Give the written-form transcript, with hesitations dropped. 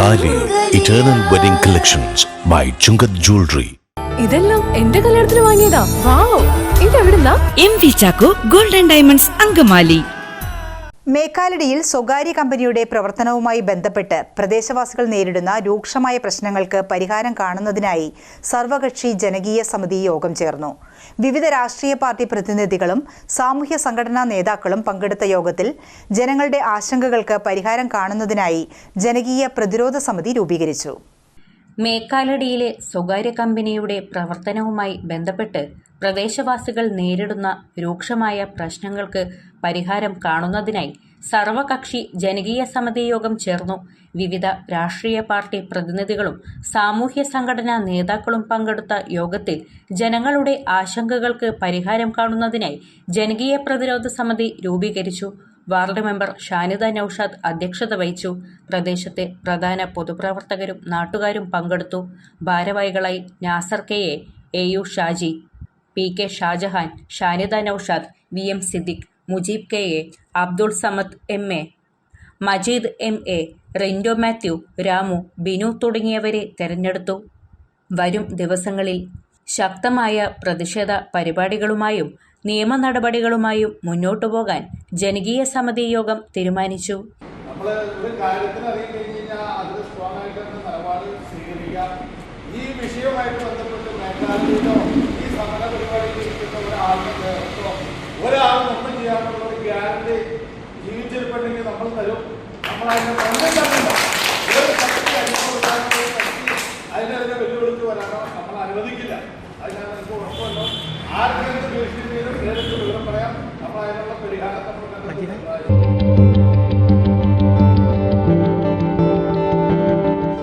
താലി eternal wedding collections by Chungath jewellery. ഇതെല്ലാം എന്റെ കല്യാണത്തിന് വാങ്ങിയതാ. വാവ്, ഇതെവിടുന്നാ? MV Chacko golden diamonds Angamaly. മേക്കാലടിയിൽ സ്വകാര്യ കമ്പനിയുടെ പ്രവർത്തനവുമായി ബന്ധപ്പെട്ട് പ്രദേശവാസികൾ നേരിടുന്ന രൂക്ഷമായ പ്രശ്നങ്ങൾക്ക് പരിഹാരം കാണുന്നതിനായി സർവകക്ഷി ജനകീയ സമിതി യോഗം ചേർന്നു. വിവിധ രാഷ്ട്രീയ പാർട്ടി പ്രതിനിധികളും സാമൂഹ്യ സംഘടനാ നേതാക്കളും പങ്കെടുത്ത യോഗത്തിൽ ജനങ്ങളുടെ ആശങ്കകൾക്ക് പരിഹാരം കാണുന്നതിനായി ജനകീയ പ്രതിരോധ സമിതി രൂപീകരിച്ചു. മേക്കാലടിയിലെ സ്വകാര്യ കമ്പനിയുടെ പ്രവർത്തനവുമായി ബന്ധപ്പെട്ട് പ്രദേശവാസികൾ നേരിടുന്ന രൂക്ഷമായ പ്രശ്നങ്ങൾക്ക് പരിഹാരം കാണുന്നതിനായി സർവകക്ഷി ജനകീയ സമിതി യോഗം ചേർന്നു. വിവിധ രാഷ്ട്രീയ പാർട്ടി പ്രതിനിധികളും സാമൂഹ്യ സംഘടനാ നേതാക്കളും പങ്കെടുത്ത യോഗത്തിൽ ജനങ്ങളുടെ ആശങ്കകൾക്ക് പരിഹാരം കാണുന്നതിനായി ജനകീയ പ്രതിരോധ സമിതി രൂപീകരിച്ചു. വാർഡ് മെമ്പർ ഷാനിദ നൌഷാദ് അധ്യക്ഷത വഹിച്ചു. പ്രദേശത്തെ പ്രധാന പൊതുപ്രവർത്തകരും നാട്ടുകാരും പങ്കെടുത്തു. ഭാരവാഹികളായി Nasar KA, AU Shaji, PK Shah Jahan, Shanida Naushad, VM Siddique, Mujeeb KA, Abdul Samad MA, Majeed MA, Rindo Mathew, Ramu, Binu തുടങ്ങിയവരെ തെരഞ്ഞെടുത്തു. വരും ദിവസങ്ങളിൽ ശക്തമായ പ്രതിഷേധ പരിപാടികളുമായും നിയമ നടപടികളുമായും മുന്നോട്ടു പോകാൻ ജനകീയ സമിതി യോഗം തീരുമാനിച്ചു. നമ്മൾ ഒരു കാര്യത്തിന് അറിയിക്കഴിഞ്ഞാൽ അതിൽ സ്ട്രോങ് ആയിട്ട് നിലപാട് സ്വീകരിക്കുക. ഈ വിഷയവുമായിട്ട് ബന്ധപ്പെട്ട് മേഖലയിലോ ഈ സമര പരിപാടിയിൽ ഇരിക്കുന്ന ഒരാളും ഒന്നും ചെയ്യാനുള്ള ഒരു ഗ്യാരണ്ടി ജീവിച്ചിരിപ്പുണ്ടെങ്കിൽ നമ്മൾ തരും. നമ്മളതിനെ അതിനെതിരെ വെല്ലുവിളിച്ച് വരാനോ നമ്മൾ അനുവദിക്കില്ല. അത് ഞാൻ എനിക്ക് ഉറപ്പുണ്ടോ. ആർക്കെങ്കിലും ഭീഷണി നേരിട്ട് വിവരം പറയാം. നമ്മൾ അതിനുള്ള പരിഹാരം നമ്മൾ